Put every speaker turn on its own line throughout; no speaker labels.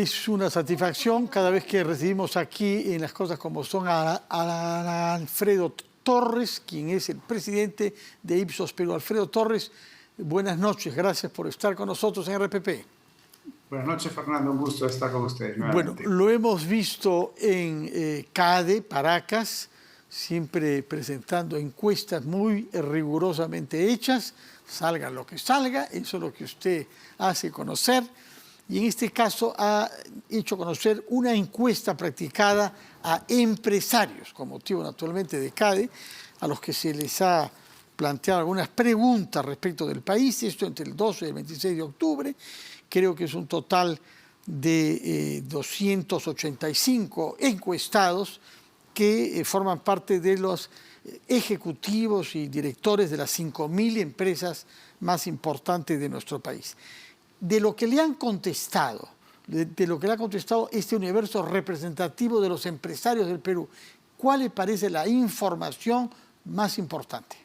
Es una satisfacción cada vez que recibimos aquí en Las Cosas como Son a Alfredo Torres, quien es el presidente de Ipsos Perú. Alfredo Torres, buenas noches, gracias por estar con nosotros en RPP.
Buenas noches, Fernando, un gusto estar con ustedes nuevamente.
Bueno, lo hemos visto en CADE, Paracas, siempre presentando encuestas muy rigurosamente hechas, salga lo que salga, eso es lo que usted hace conocer. Y en este caso ha hecho conocer una encuesta practicada a empresarios, con motivo naturalmente de CADE, a los que se les ha planteado algunas preguntas respecto del país, esto entre el 12 y el 26 de octubre, creo que es un total de 285 encuestados que forman parte de los ejecutivos y directores de las 5.000 empresas más importantes de nuestro país. De lo que le han contestado, de lo que le ha contestado este universo representativo de los empresarios del Perú, ¿cuál le parece la información más importante?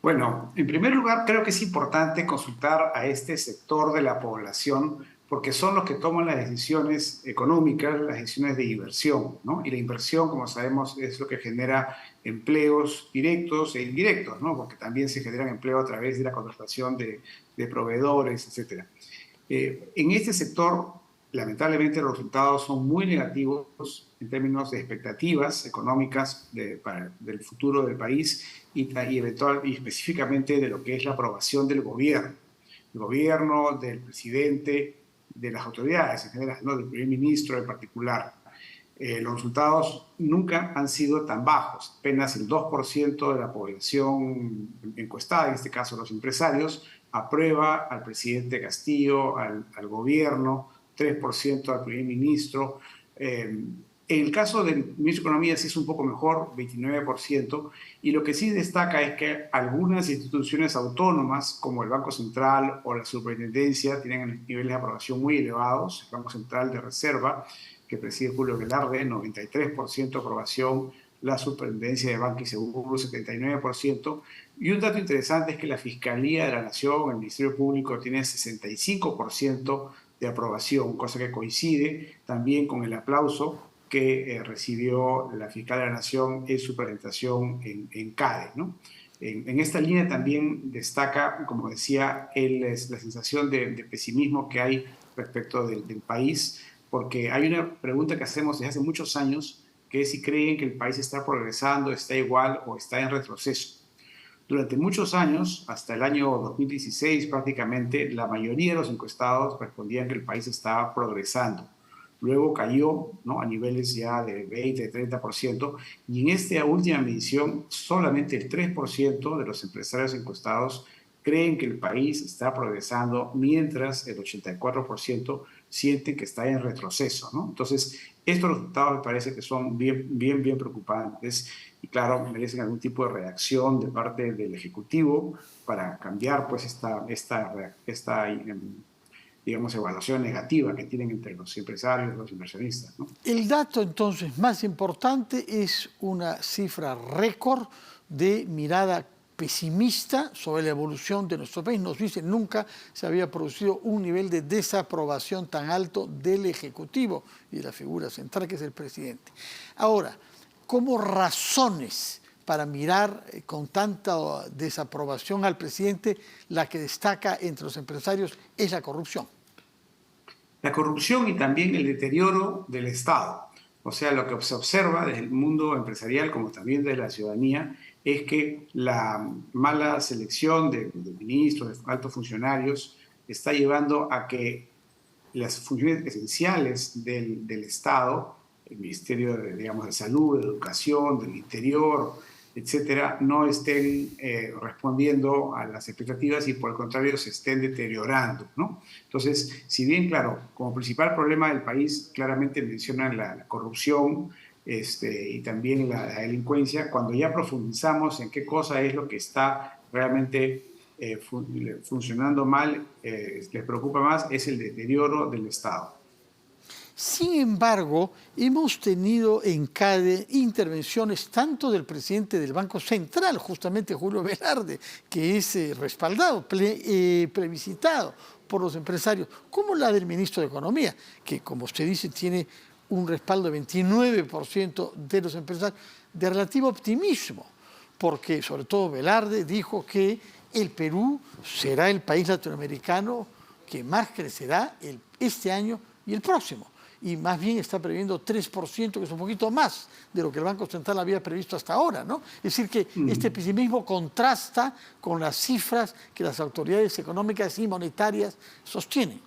Bueno, en primer lugar, creo que es importante consultar a este sector de la población porque son los que toman las decisiones económicas, las decisiones de inversión, ¿no? Y la inversión, como sabemos, es lo que genera empleos directos e indirectos, ¿no? Porque también se generan empleo a través de la contratación de proveedores, etcétera. En este sector, lamentablemente, los resultados son muy negativos en términos de expectativas económicas del futuro del país y específicamente de lo que es la aprobación del gobierno, del presidente, de las autoridades en general, ¿no? Del primer ministro en particular. Los resultados nunca han sido tan bajos. Apenas el 2% de la población encuestada, en este caso los empresarios, aprueba al presidente Castillo, al gobierno, 3% al primer ministro. En el caso del ministro de Economía sí es un poco mejor, 29%, y lo que sí destaca es que algunas instituciones autónomas, como el Banco Central o la Superintendencia, tienen niveles de aprobación muy elevados. El Banco Central de Reserva, que preside Julio Velarde, 93% de aprobación, la Superintendencia de Banca y Seguro, 79%, y un dato interesante es que la Fiscalía de la Nación, el Ministerio Público, tiene 65% de aprobación, cosa que coincide también con el aplauso que recibió la Fiscal de la Nación en su presentación en CADE, ¿no? En esta línea también destaca, como decía, la sensación de pesimismo que hay respecto del país, porque hay una pregunta que hacemos desde hace muchos años, que es si creen que el país está progresando, está igual o está en retroceso. Durante muchos años, hasta el año 2016 prácticamente, la mayoría de los encuestados respondían que el país estaba progresando. Luego cayó, ¿no?, a niveles ya de 20, 30%, y en esta última medición solamente el 3% de los empresarios encuestados creen que el país está progresando, mientras el 84% sienten que está en retroceso, ¿no? Entonces, estos resultados me parece que son bien preocupantes y, claro, merecen algún tipo de reacción de parte del Ejecutivo para cambiar, pues, esta digamos, evaluación negativa que tienen entre los empresarios y los inversionistas, ¿no?
El dato entonces más importante es una cifra récord de mirada pesimista sobre la evolución de nuestro país. Nos dice, nunca se había producido un nivel de desaprobación tan alto del Ejecutivo y de la figura central que es el presidente. Ahora, ¿cómo razones para mirar con tanta desaprobación al presidente, la que destaca entre los empresarios es la corrupción?
La corrupción y también el deterioro del Estado. O sea, lo que se observa desde el mundo empresarial como también de la ciudadanía es que la mala selección de ministros, de altos funcionarios, está llevando a que las funciones esenciales del Estado, el Ministerio de, digamos, de Salud, de Educación, del Interior, etcétera, no estén respondiendo a las expectativas y por el contrario se estén deteriorando, ¿no? Entonces, si bien, claro, como principal problema del país claramente mencionan la corrupción y también la delincuencia, cuando ya profundizamos en qué cosa es lo que está realmente funcionando mal, les preocupa más, es el deterioro del Estado.
Sin embargo, hemos tenido en CADE intervenciones tanto del presidente del Banco Central, justamente Julio Velarde, que es respaldado, plebiscitado por los empresarios, como la del ministro de Economía, que como usted dice tiene un respaldo de 29% de los empresarios, de relativo optimismo, porque sobre todo Velarde dijo que el Perú será el país latinoamericano que más crecerá este año y el próximo. Y más bien está previendo 3%, que es un poquito más de lo que el Banco Central había previsto hasta ahora, ¿no? Es decir, que este pesimismo contrasta con las cifras que las autoridades económicas y monetarias sostienen.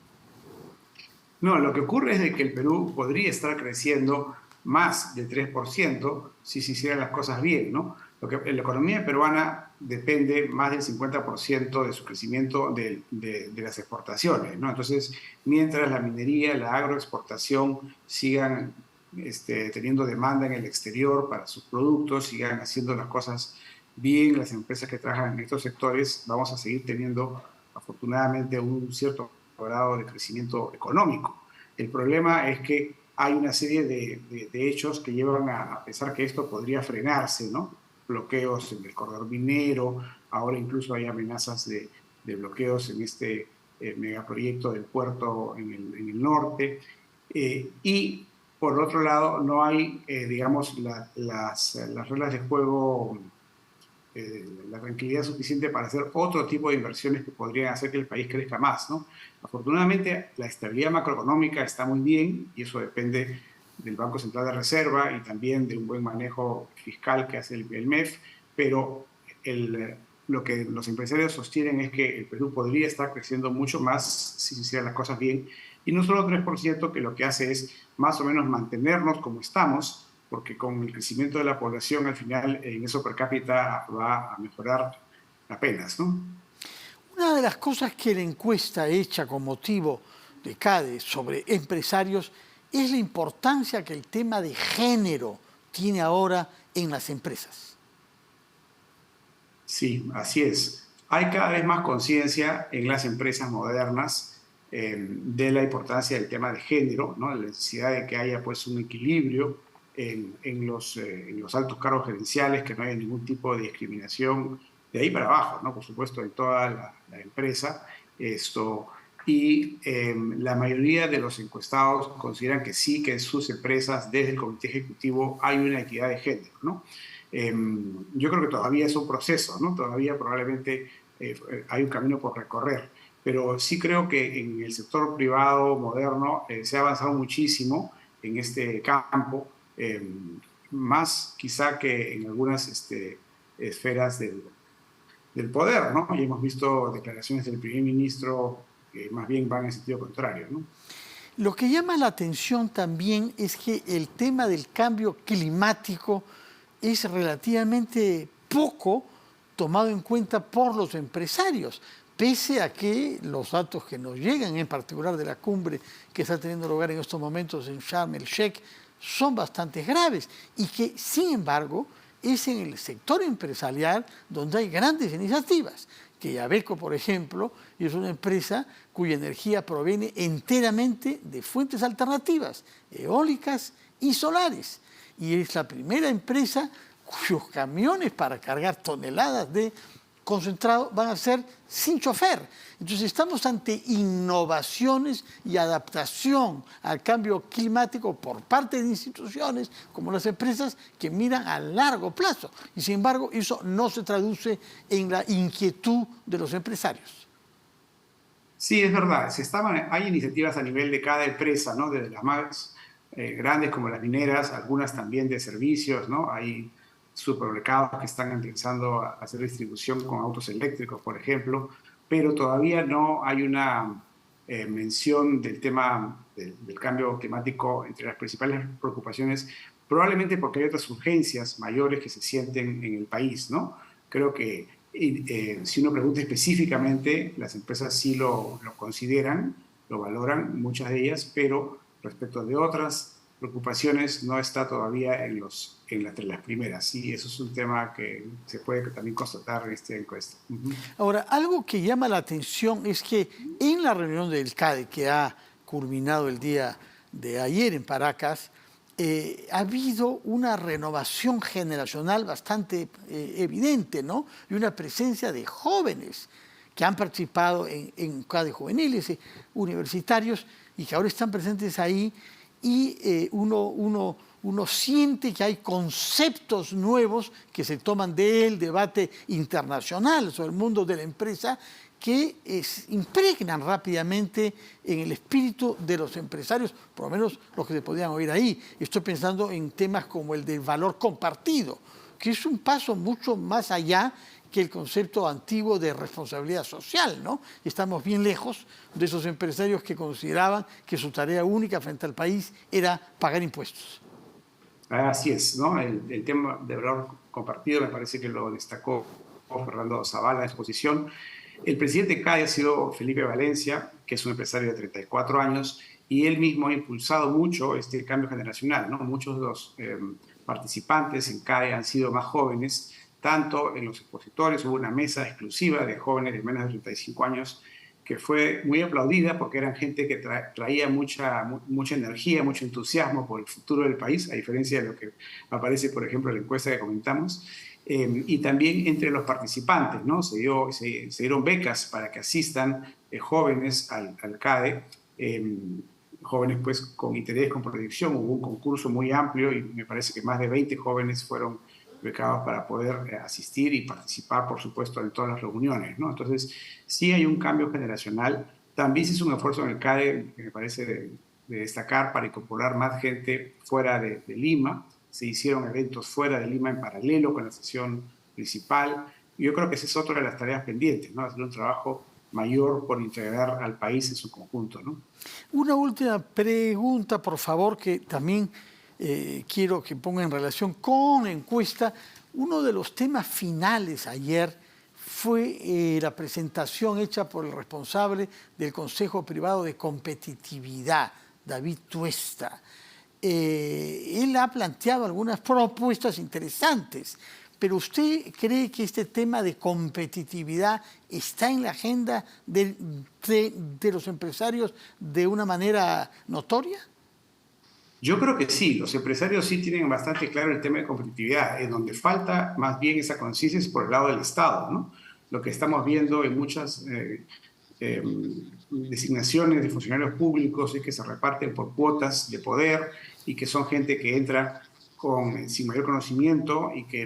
No, lo que ocurre es de que el Perú podría estar creciendo más del 3% si se hicieran las cosas bien, ¿no? La economía peruana depende más del 50% de su crecimiento de las exportaciones, ¿no? Entonces, mientras la minería, la agroexportación sigan teniendo demanda en el exterior para sus productos, sigan haciendo las cosas bien, las empresas que trabajan en estos sectores, vamos a seguir teniendo afortunadamente un cierto grado de crecimiento económico. El problema es que hay una serie de hechos que llevan a pensar que esto podría frenarse, ¿no? Bloqueos en el corredor minero, ahora incluso hay amenazas de bloqueos en este megaproyecto del puerto en el norte. Y por otro lado, no hay, digamos, las reglas de juego, la tranquilidad suficiente para hacer otro tipo de inversiones que podrían hacer que el país crezca más, ¿no? Afortunadamente, la estabilidad macroeconómica está muy bien y eso depende del Banco Central de Reserva y también de un buen manejo fiscal que hace el MEF, pero lo que los empresarios sostienen es que el Perú podría estar creciendo mucho más si se hicieran las cosas bien, y no solo 3%, que lo que hace es más o menos mantenernos como estamos, porque con el crecimiento de la población al final el ingreso per cápita va a mejorar apenas, ¿no?
Una de las cosas que la encuesta hecha con motivo de CADE sobre empresarios es la importancia que el tema de género tiene ahora en las empresas.
Sí, así es. Hay cada vez más conciencia en las empresas modernas de la importancia del tema de género, ¿no? La necesidad de que haya pues un equilibrio en los altos cargos gerenciales, que no haya ningún tipo de discriminación de ahí para abajo, ¿no? Por supuesto, en toda la empresa. Y la mayoría de los encuestados consideran que sí, que en sus empresas, desde el comité ejecutivo, hay una equidad de género, ¿no? Yo creo que todavía es un proceso, ¿no? Todavía probablemente hay un camino por recorrer, pero sí creo que en el sector privado moderno se ha avanzado muchísimo en este campo, más quizá que en algunas esferas del poder, ¿no? Y hemos visto declaraciones del primer ministro que más bien van en sentido contrario, ¿no?
Lo que llama la atención también es que el tema del cambio climático es relativamente poco tomado en cuenta por los empresarios, pese a que los datos que nos llegan, en particular de la cumbre que está teniendo lugar en estos momentos en Sharm el Sheikh, son bastante graves y que, sin embargo, es en el sector empresarial donde hay grandes iniciativas. Que Yabeco, por ejemplo, es una empresa cuya energía proviene enteramente de fuentes alternativas, eólicas y solares. Y es la primera empresa cuyos camiones para cargar toneladas de concentrado van a ser sin chofer. Entonces estamos ante innovaciones y adaptación al cambio climático por parte de instituciones como las empresas que miran a largo plazo. Y sin embargo eso no se traduce en la inquietud de los empresarios.
Sí, es verdad. Hay iniciativas a nivel de cada empresa, ¿no? Desde las más grandes como las mineras, algunas también de servicios, ¿no? Hay supermercados que están empezando a hacer distribución con autos eléctricos, por ejemplo, pero todavía no hay una mención del tema del cambio climático entre las principales preocupaciones, probablemente porque hay otras urgencias mayores que se sienten en el país, ¿no? Creo que si uno pregunta específicamente, las empresas sí lo consideran, lo valoran, muchas de ellas, pero respecto de otras preocupaciones no está todavía entre las primeras. Sí, eso es un tema que se puede también constatar en esta encuesta.
Ahora, algo que llama la atención es que en la reunión del CADE, que ha culminado el día de ayer en Paracas, ha habido una renovación generacional bastante evidente, ¿no? Y una presencia de jóvenes que han participado en CADE juveniles, universitarios, y que ahora están presentes ahí, y uno siente que hay conceptos nuevos que se toman del debate internacional sobre el mundo de la empresa, que impregnan rápidamente en el espíritu de los empresarios, por lo menos los que se podían oír ahí. Estoy pensando en temas como el del valor compartido, que es un paso mucho más allá que el concepto antiguo de responsabilidad social, ¿no? Estamos bien lejos de esos empresarios que consideraban que su tarea única frente al país era pagar impuestos.
Así es, ¿no? El tema de valor compartido me parece que lo destacó Fernando Zavala en su exposición. El presidente CADE ha sido Felipe Valencia, que es un empresario de 34 años, y él mismo ha impulsado mucho este cambio generacional, ¿no? Muchos de los participantes en CADE han sido más jóvenes, tanto en los expositores, hubo una mesa exclusiva de jóvenes de menos de 35 años, que fue muy aplaudida porque eran gente que traía mucha energía, mucho entusiasmo por el futuro del país, a diferencia de lo que aparece, por ejemplo, en la encuesta que comentamos. Y también entre los participantes, ¿no? Se dieron becas para que asistan jóvenes al CADE, jóvenes pues con interés, con proyección. Hubo un concurso muy amplio y me parece que más de 20 jóvenes fueron becados para poder asistir y participar, por supuesto, en todas las reuniones, ¿no? Entonces, sí hay un cambio generacional. También se hizo un esfuerzo en el CADE, que me parece de destacar, para incorporar más gente fuera de Lima. Se hicieron eventos fuera de Lima en paralelo con la sesión principal. Yo creo que esa es otra de las tareas pendientes, ¿no? Hacer un trabajo mayor por integrar al país en su conjunto, ¿no?
Una última pregunta, por favor, que también quiero que ponga en relación con la encuesta. Uno de los temas finales ayer fue la presentación hecha por el responsable del Consejo Privado de Competitividad, David Tuesta. Él ha planteado algunas propuestas interesantes, pero ¿usted cree que este tema de competitividad está en la agenda de los empresarios de una manera notoria?
Yo creo que sí, los empresarios sí tienen bastante claro el tema de competitividad. En donde falta más bien esa conciencia es por el lado del Estado, ¿no? Lo que estamos viendo en muchas designaciones de funcionarios públicos es que se reparten por cuotas de poder y que son gente que entra sin mayor conocimiento y que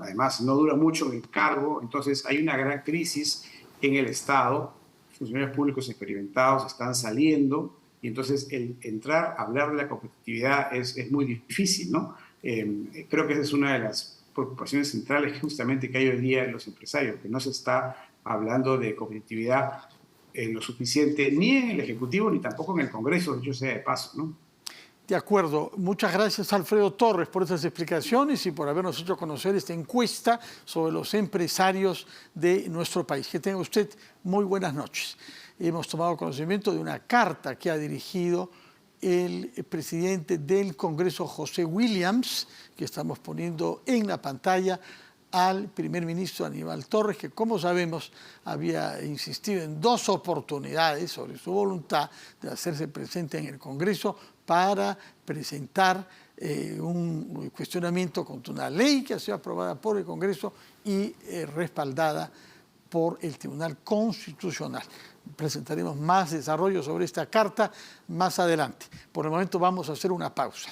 además no dura mucho en el cargo. Entonces hay una gran crisis en el Estado. Funcionarios públicos experimentados están saliendo y entonces el entrar a hablar de la competitividad es muy difícil, ¿no? Creo que esa es una de las preocupaciones centrales justamente que hay hoy día en los empresarios, que no se está hablando de competitividad lo suficiente ni en el Ejecutivo ni tampoco en el Congreso, dicho sea de paso, ¿no?
De acuerdo. Muchas gracias, Alfredo Torres, por estas explicaciones y por habernos hecho conocer esta encuesta sobre los empresarios de nuestro país. Que tenga usted muy buenas noches. Hemos tomado conocimiento de una carta que ha dirigido el presidente del Congreso, José Williams, que estamos poniendo en la pantalla, al primer ministro Aníbal Torres, que, como sabemos, había insistido en 2 oportunidades sobre su voluntad de hacerse presente en el Congreso para presentar un cuestionamiento contra una ley que ha sido aprobada por el Congreso y respaldada por el Tribunal Constitucional. Presentaremos más desarrollo sobre esta carta más adelante. Por el momento vamos a hacer una pausa.